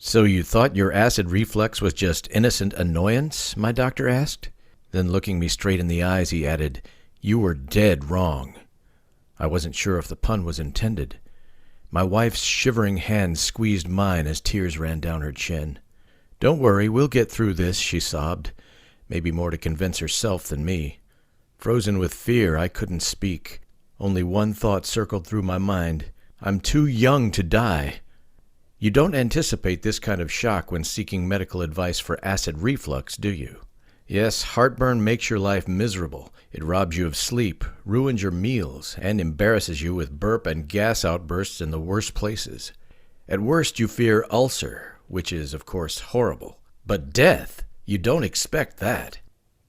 "So you thought your acid reflux was just innocent annoyance?" my doctor asked. Then looking me straight in the eyes, he added, "You were dead wrong." I wasn't sure if the pun was intended. My wife's shivering hand squeezed mine as tears ran down her chin. "Don't worry, we'll get through this," she sobbed, maybe more to convince herself than me. Frozen with fear, I couldn't speak. Only one thought circled through my mind. I'm too young to die. You don't anticipate this kind of shock when seeking medical advice for acid reflux, do you? Yes, heartburn makes your life miserable. It robs you of sleep, ruins your meals, and embarrasses you with burp and gas outbursts in the worst places. At worst, you fear ulcer, which is, of course, horrible. But death? You don't expect that.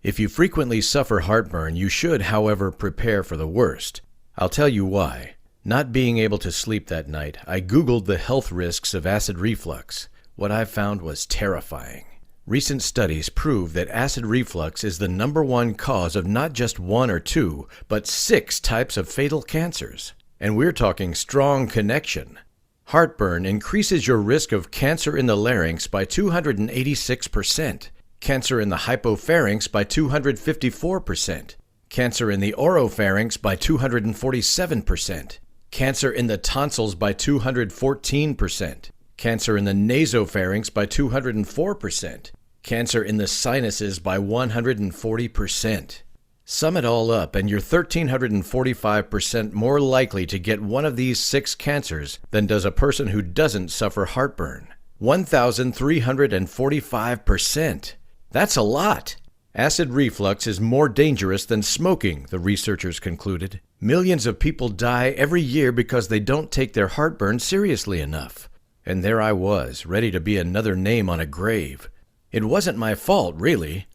If you frequently suffer heartburn, you should, however, prepare for the worst. I'll tell you why. Not being able to sleep that night, I Googled the health risks of acid reflux. What I found was terrifying. Recent studies prove that acid reflux is the #1 cause of not just 1 or 2, but 6 types of fatal cancers. And we're talking strong connection. Heartburn increases your risk of cancer in the larynx by 286%, cancer in the hypopharynx by 254%, cancer in the oropharynx by 247%, cancer in the tonsils by 214%, cancer in the nasopharynx by 204%, cancer in the sinuses by 140%. Sum it all up, and you're 1,345% more likely to get one of these 6 cancers than does a person who doesn't suffer heartburn. 1,345%. That's a lot. Acid reflux is more dangerous than smoking, the researchers concluded. Millions of people die every year because they don't take their heartburn seriously enough. And there I was, ready to be another name on a grave. It wasn't my fault, really.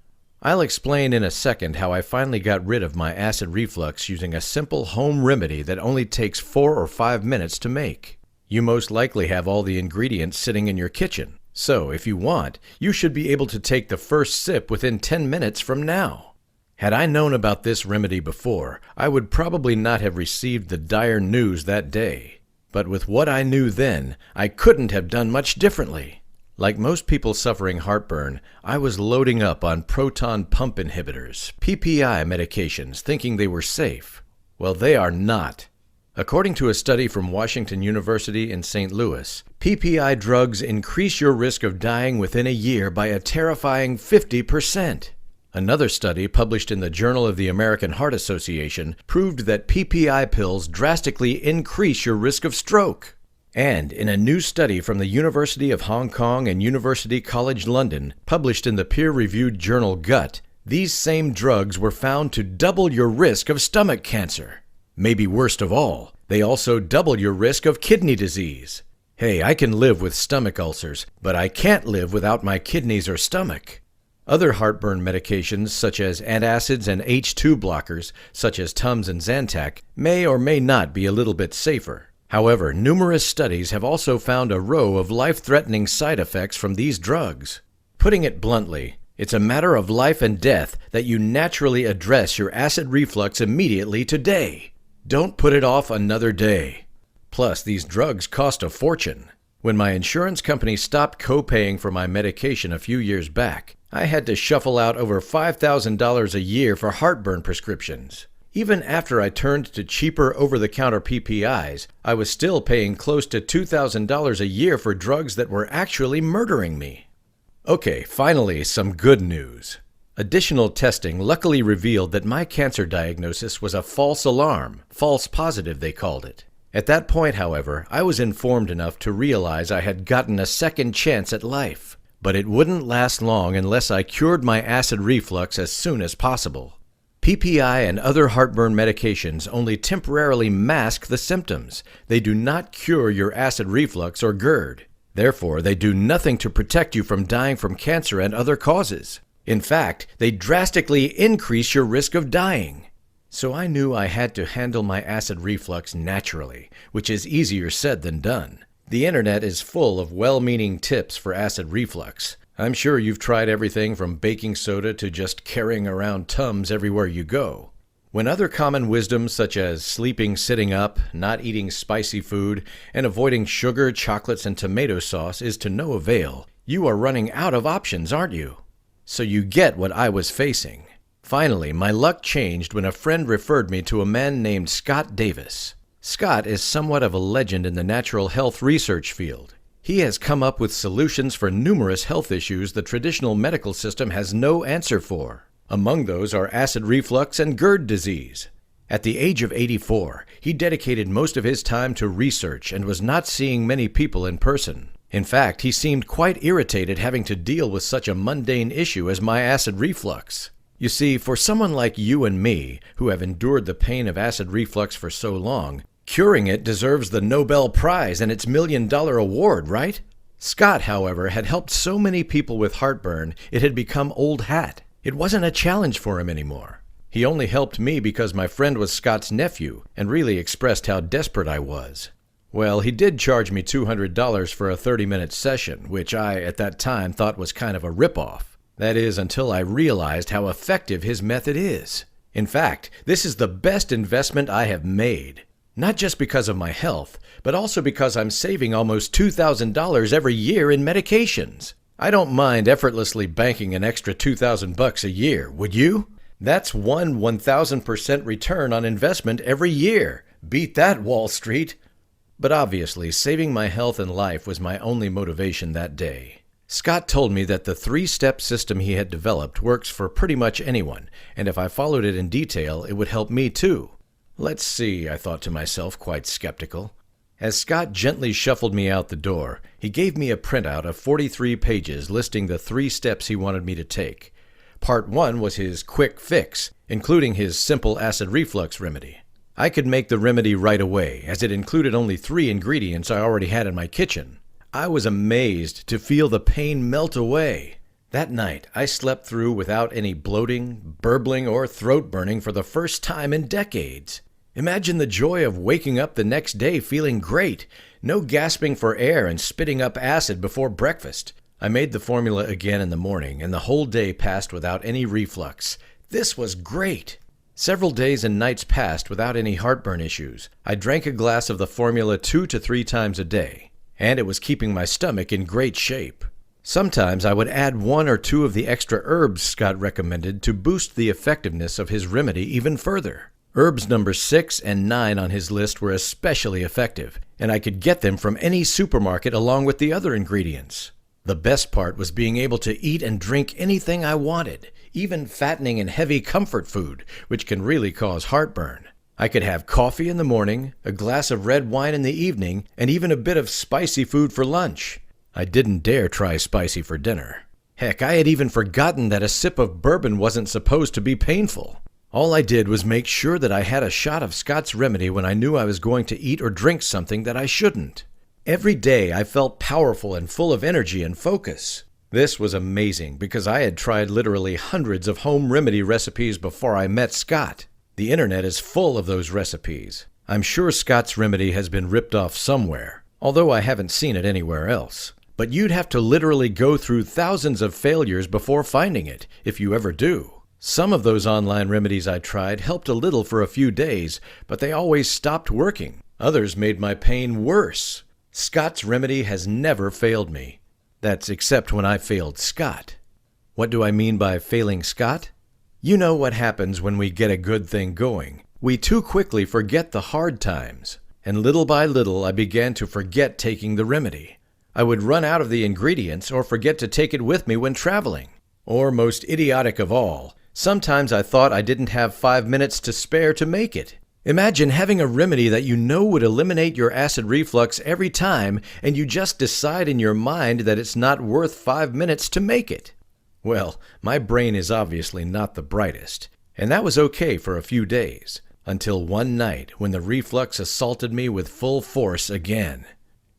I'll explain in a second how I finally got rid of my acid reflux using a simple home remedy that only takes 4 or 5 minutes to make. You most likely have all the ingredients sitting in your kitchen. So, if you want, you should be able to take the first sip within 10 minutes from now. Had I known about this remedy before, I would probably not have received the dire news that day. But with what I knew then, I couldn't have done much differently. Like most people suffering heartburn, I was loading up on proton pump inhibitors, PPI medications, thinking they were safe. Well, they are not. According to a study from Washington University in St. Louis, PPI drugs increase your risk of dying within a year by a terrifying 50%. Another study published in the Journal of the American Heart Association proved that PPI pills drastically increase your risk of stroke. And in a new study from the University of Hong Kong and University College London, published in the peer-reviewed journal Gut, these same drugs were found to double your risk of stomach cancer. Maybe worst of all, they also double your risk of kidney disease. Hey, I can live with stomach ulcers, but I can't live without my kidneys or stomach. Other heartburn medications, such as antacids and H2 blockers, such as Tums and Zantac, may or may not be a little bit safer. However, numerous studies have also found a row of life-threatening side effects from these drugs. Putting it bluntly, it's a matter of life and death that you naturally address your acid reflux immediately today. Don't put it off another day. Plus, these drugs cost a fortune. When my insurance company stopped co-paying for my medication a few years back, I had to shuffle out over $5,000 a year for heartburn prescriptions. Even after I turned to cheaper over-the-counter PPIs, I was still paying close to $2,000 a year for drugs that were actually murdering me. Okay, finally, some good news. Additional testing luckily revealed that my cancer diagnosis was a false alarm, false positive they called it. At that point, however, I was informed enough to realize I had gotten a second chance at life. But it wouldn't last long unless I cured my acid reflux as soon as possible. PPI and other heartburn medications only temporarily mask the symptoms. They do not cure your acid reflux or GERD. Therefore, they do nothing to protect you from dying from cancer and other causes. In fact, they drastically increase your risk of dying. So I knew I had to handle my acid reflux naturally, which is easier said than done. The internet is full of well-meaning tips for acid reflux. I'm sure you've tried everything from baking soda to just carrying around Tums everywhere you go. When other common wisdoms such as sleeping sitting up, not eating spicy food, and avoiding sugar, chocolates, and tomato sauce is to no avail, you are running out of options, aren't you? So you get what I was facing. Finally, my luck changed when a friend referred me to a man named Scott Davis. Scott is somewhat of a legend in the natural health research field. He has come up with solutions for numerous health issues the traditional medical system has no answer for. Among those are acid reflux and GERD disease. At the age of 84, he dedicated most of his time to research and was not seeing many people in person. In fact, he seemed quite irritated having to deal with such a mundane issue as my acid reflux. You see, for someone like you and me, who have endured the pain of acid reflux for so long, curing it deserves the Nobel Prize and its $1 million award, right? Scott, however, had helped so many people with heartburn, it had become old hat. It wasn't a challenge for him anymore. He only helped me because my friend was Scott's nephew and really expressed how desperate I was. Well, he did charge me $200 for a 30-minute session, which I, at that time, thought was kind of a ripoff. That is, until I realized how effective his method is. In fact, this is the best investment I have made. Not just because of my health, but also because I'm saving almost $2,000 every year in medications. I don't mind effortlessly banking an extra $2,000 a year, would you? That's 1,000% return on investment every year. Beat that, Wall Street. But obviously, saving my health and life was my only motivation that day. Scott told me that the 3-step system he had developed works for pretty much anyone, and if I followed it in detail, it would help me too. Let's see, I thought to myself, quite skeptical. As Scott gently shuffled me out the door, he gave me a printout of 43 pages listing the 3 steps he wanted me to take. Part 1 was his quick fix, including his simple acid reflux remedy. I could make the remedy right away, as it included only 3 ingredients I already had in my kitchen. I was amazed to feel the pain melt away. That night, I slept through without any bloating, burbling, or throat burning for the first time in decades. Imagine the joy of waking up the next day feeling great. No gasping for air and spitting up acid before breakfast. I made the formula again in the morning, and the whole day passed without any reflux. This was great. Several days and nights passed without any heartburn issues. I drank a glass of the formula 2 to 3 times a day, and it was keeping my stomach in great shape. Sometimes I would add 1 or 2 of the extra herbs Scott recommended to boost the effectiveness of his remedy even further. Herbs number 6 and 9 on his list were especially effective, and I could get them from any supermarket along with the other ingredients. The best part was being able to eat and drink anything I wanted, even fattening and heavy comfort food, which can really cause heartburn. I could have coffee in the morning, a glass of red wine in the evening, and even a bit of spicy food for lunch. I didn't dare try spicy for dinner. Heck, I had even forgotten that a sip of bourbon wasn't supposed to be painful. All I did was make sure that I had a shot of Scott's remedy when I knew I was going to eat or drink something that I shouldn't. Every day I felt powerful and full of energy and focus. This was amazing because I had tried literally hundreds of home remedy recipes before I met Scott. The internet is full of those recipes. I'm sure Scott's remedy has been ripped off somewhere, although I haven't seen it anywhere else. But you'd have to literally go through thousands of failures before finding it, if you ever do. Some of those online remedies I tried helped a little for a few days, but they always stopped working. Others made my pain worse. Scott's remedy has never failed me. That's except when I failed Scott. What do I mean by failing Scott? You know what happens when we get a good thing going. We too quickly forget the hard times. And little by little I began to forget taking the remedy. I would run out of the ingredients or forget to take it with me when traveling. Or most idiotic of all, sometimes I thought I didn't have 5 minutes to spare to make it. Imagine having a remedy that you know would eliminate your acid reflux every time, and you just decide in your mind that it's not worth 5 minutes to make it. Well, my brain is obviously not the brightest, and that was okay for a few days, until one night when the reflux assaulted me with full force again.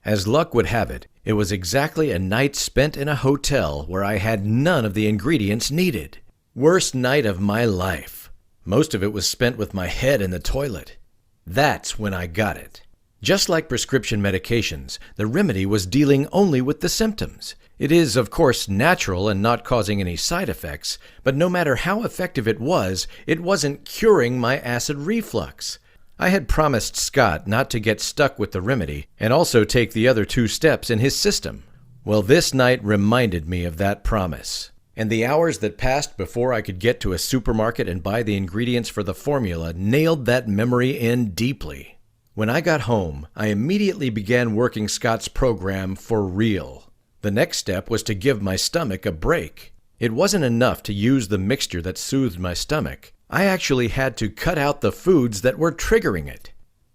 As luck would have it, it was exactly a night spent in a hotel where I had none of the ingredients needed. Worst night of my life. Most of it was spent with my head in the toilet. That's when I got it. Just like prescription medications, the remedy was dealing only with the symptoms. It is, of course, natural and not causing any side effects, but no matter how effective it wasn't curing my acid reflux. I had promised Scott not to get stuck with the remedy and also take the other 2 steps in his system. Well, this night reminded me of that promise. And the hours that passed before I could get to a supermarket and buy the ingredients for the formula nailed that memory in deeply. When I got home, I immediately began working Scott's program for real. The next step was to give my stomach a break. It wasn't enough to use the mixture that soothed my stomach. I actually had to cut out the foods that were triggering it.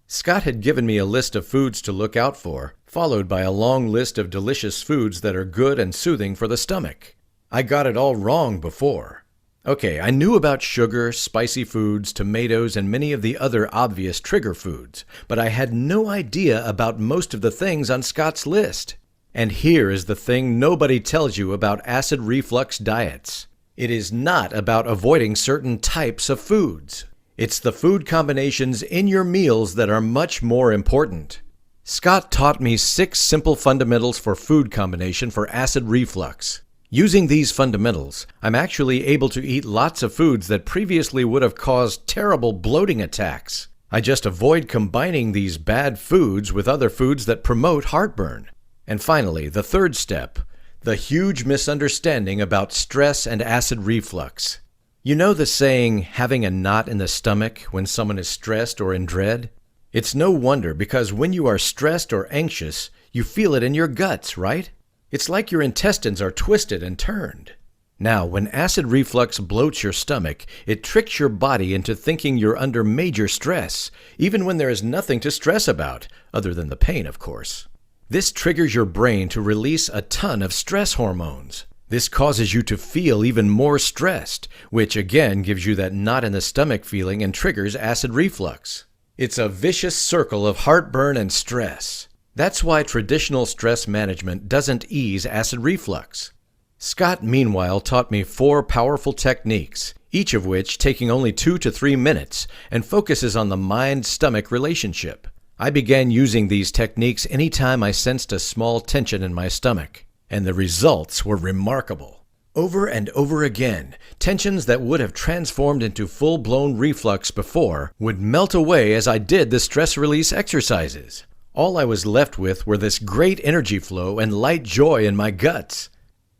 Scott had given me a list of foods to look out for, followed by a long list of delicious foods that are good and soothing for the stomach. I got it all wrong before. Okay, I knew about sugar, spicy foods, tomatoes, and many of the other obvious trigger foods, but I had no idea about most of the things on Scott's list. And here is the thing nobody tells you about acid reflux diets. It is not about avoiding certain types of foods. It's the food combinations in your meals that are much more important. Scott taught me 6 simple fundamentals for food combination for acid reflux. Using these fundamentals, I'm actually able to eat lots of foods that previously would have caused terrible bloating attacks. I just avoid combining these bad foods with other foods that promote heartburn. And finally, the 3rd step, the huge misunderstanding about stress and acid reflux. You know the saying, having a knot in the stomach when someone is stressed or in dread? It's no wonder, because when you are stressed or anxious, you feel it in your guts, right? It's like your intestines are twisted and turned. Now, when acid reflux bloats your stomach, it tricks your body into thinking you're under major stress, even when there is nothing to stress about, other than the pain, of course. This triggers your brain to release a ton of stress hormones. This causes you to feel even more stressed, which again gives you that knot in the stomach feeling and triggers acid reflux. It's a vicious circle of heartburn and stress. That's why traditional stress management doesn't ease acid reflux. Scott, meanwhile, taught me 4 powerful techniques, each of which taking only 2 to 3 minutes, and focuses on the mind-stomach relationship. I began using these techniques anytime I sensed a small tension in my stomach, and the results were remarkable. Over and over again, tensions that would have transformed into full-blown reflux before would melt away as I did the stress release exercises. All I was left with were this great energy flow and light joy in my guts.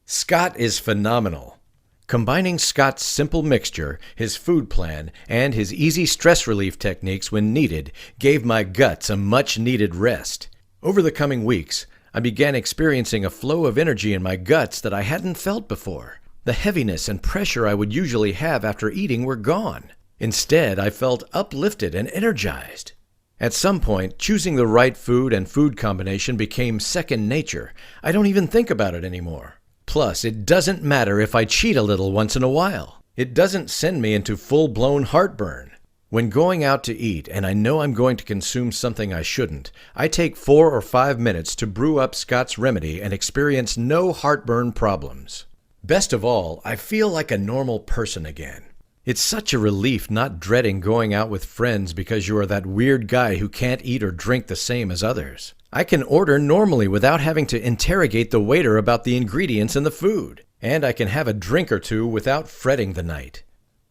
Scott is phenomenal. Combining Scott's simple mixture, his food plan, and his easy stress relief techniques when needed gave my guts a much-needed rest. Over the coming weeks, I began experiencing a flow of energy in my guts that I hadn't felt before. The heaviness and pressure I would usually have after eating were gone. Instead, I felt uplifted and energized. At some point, choosing the right food and food combination became second nature. I don't even think about it anymore. Plus, it doesn't matter if I cheat a little once in a while. It doesn't send me into full-blown heartburn. When going out to eat and I know I'm going to consume something I shouldn't, I take 4 or 5 minutes to brew up Scott's remedy and experience no heartburn problems. Best of all, I feel like a normal person again. It's such a relief not dreading going out with friends because you are that weird guy who can't eat or drink the same as others. I can order normally without having to interrogate the waiter about the ingredients in the food, and I can have a drink or 2 without fretting the night.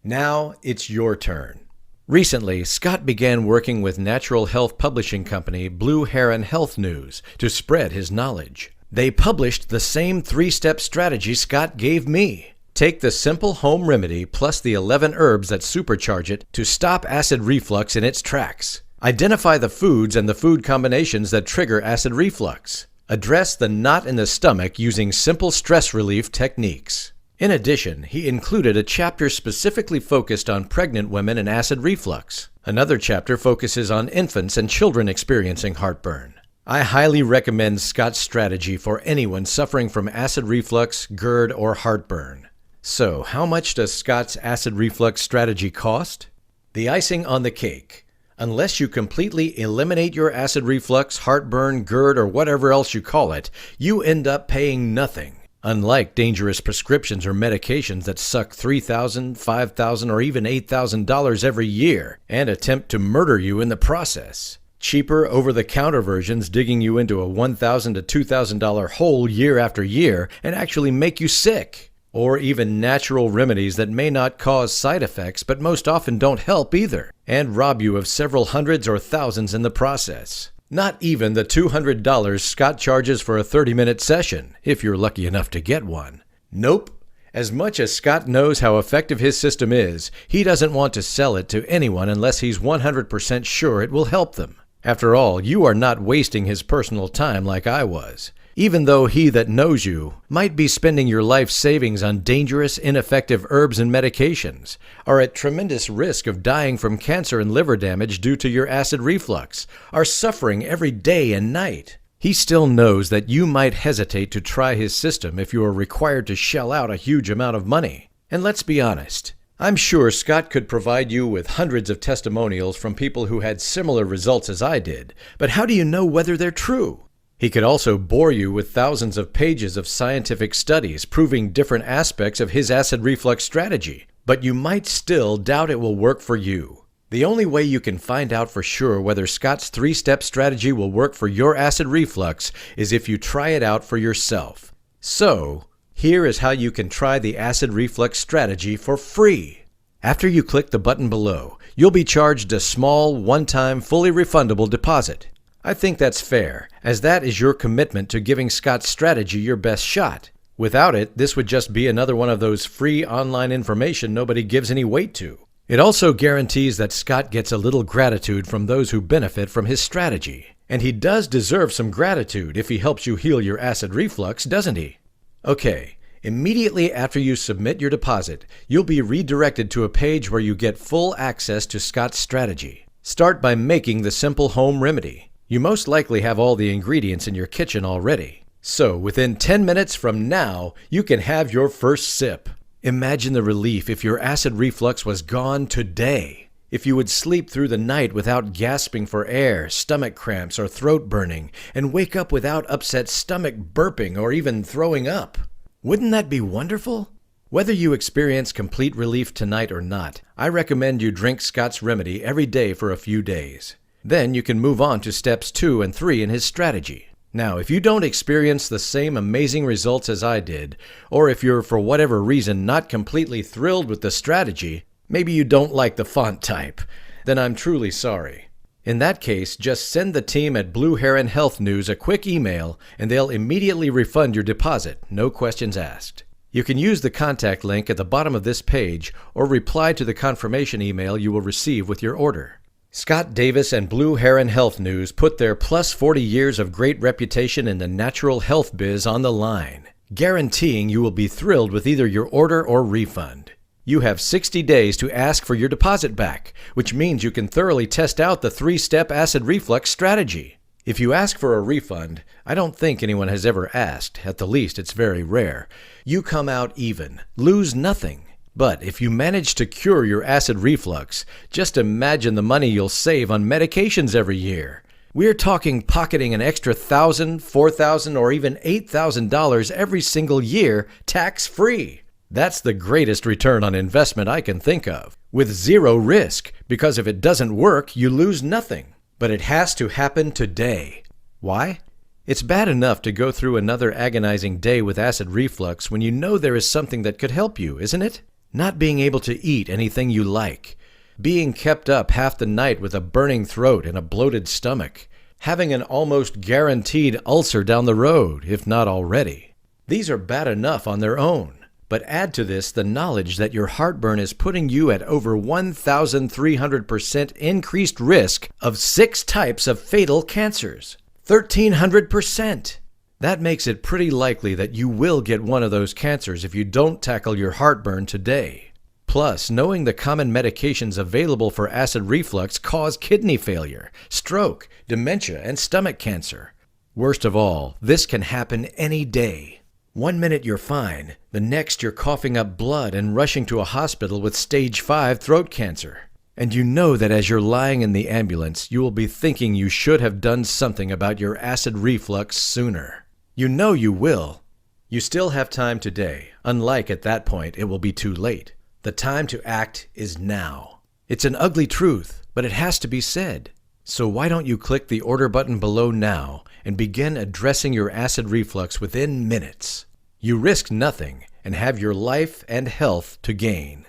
Now it's your turn. Recently, Scott began working with natural health publishing company Blue Heron Health News to spread his knowledge. They published the same 3-step strategy Scott gave me. Take the simple home remedy plus the 11 herbs that supercharge it to stop acid reflux in its tracks. Identify the foods and the food combinations that trigger acid reflux. Address the knot in the stomach using simple stress relief techniques. In addition, he included a chapter specifically focused on pregnant women and acid reflux. Another chapter focuses on infants and children experiencing heartburn. I highly recommend Scott's strategy for anyone suffering from acid reflux, GERD, or heartburn. So, how much does Scott's acid reflux strategy cost? The icing on the cake. Unless you completely eliminate your acid reflux, heartburn, GERD, or whatever else you call it, you end up paying nothing. Unlike dangerous prescriptions or medications that suck $3,000, $5,000, or even $8,000 every year and attempt to murder you in the process. Cheaper, over-the-counter versions digging you into a $1,000 to $2,000 hole year after year and actually make you sick. Or even natural remedies that may not cause side effects but most often don't help either, and rob you of several hundreds or thousands in the process. Not even the $200 Scott charges for a 30-minute session, if you're lucky enough to get one. Nope. As much as Scott knows how effective his system is, he doesn't want to sell it to anyone unless he's 100% sure it will help them. After all, you are not wasting his personal time like I was. Even though he that knows you might be spending your life savings on dangerous, ineffective herbs and medications, are at tremendous risk of dying from cancer and liver damage due to your acid reflux, are suffering every day and night. He still knows that you might hesitate to try his system if you are required to shell out a huge amount of money. And let's be honest, I'm sure Scott could provide you with hundreds of testimonials from people who had similar results as I did, but how do you know whether they're true? He could also bore you with thousands of pages of scientific studies proving different aspects of his acid reflux strategy, but you might still doubt it will work for you. The only way you can find out for sure whether Scott's 3-step strategy will work for your acid reflux is if you try it out for yourself. So, here is how you can try the acid reflux strategy for free. After you click the button below, you'll be charged a small, one-time, fully refundable deposit. I think that's fair, as that is your commitment to giving Scott's strategy your best shot. Without it, this would just be another one of those free online information nobody gives any weight to. It also guarantees that Scott gets a little gratitude from those who benefit from his strategy. And he does deserve some gratitude if he helps you heal your acid reflux, doesn't he? Okay, immediately after you submit your deposit, you'll be redirected to a page where you get full access to Scott's strategy. Start by making the simple home remedy. You most likely have all the ingredients in your kitchen already. So, within 10 minutes from now, you can have your first sip. Imagine the relief if your acid reflux was gone today. If you would sleep through the night without gasping for air, stomach cramps, or throat burning, and wake up without upset stomach burping or even throwing up. Wouldn't that be wonderful? Whether you experience complete relief tonight or not, I recommend you drink Scott's remedy every day for a few days. Then you can move on to steps 2 and 3 in his strategy. Now, if you don't experience the same amazing results as I did, or if you're for whatever reason not completely thrilled with the strategy, maybe you don't like the font type, then I'm truly sorry. In that case, just send the team at Blue Heron Health News a quick email and they'll immediately refund your deposit, no questions asked. You can use the contact link at the bottom of this page or reply to the confirmation email you will receive with your order. Scott Davis and Blue Heron Health News put their plus 40 years of great reputation in the natural health biz on the line, guaranteeing you will be thrilled with either your order or refund. You have 60 days to ask for your deposit back, which means you can thoroughly test out the 3-step acid reflux strategy. If you ask for a refund, I don't think anyone has ever asked, at the least it's very rare. You come out even, lose nothing. But if you manage to cure your acid reflux, just imagine the money you'll save on medications every year. We're talking pocketing an extra $1,000, $4,000, or even $8,000 every single year, tax-free. That's the greatest return on investment I can think of, with zero risk, because if it doesn't work, you lose nothing. But it has to happen today. Why? It's bad enough to go through another agonizing day with acid reflux when you know there is something that could help you, isn't it? Not being able to eat anything you like, being kept up half the night with a burning throat and a bloated stomach, having an almost guaranteed ulcer down the road, if not already. These are bad enough on their own, but add to this the knowledge that your heartburn is putting you at over 1,300% increased risk of 6 types of fatal cancers. 1,300%! That makes it pretty likely that you will get one of those cancers if you don't tackle your heartburn today. Plus, knowing the common medications available for acid reflux cause kidney failure, stroke, dementia, and stomach cancer. Worst of all, this can happen any day. One minute you're fine, the next you're coughing up blood and rushing to a hospital with stage 5 throat cancer. And you know that as you're lying in the ambulance, you will be thinking you should have done something about your acid reflux sooner. You know you will. You still have time today, unlike at that point it will be too late. The time to act is now. It's an ugly truth, but it has to be said. So why don't you click the order button below now and begin addressing your acid reflux within minutes? You risk nothing and have your life and health to gain.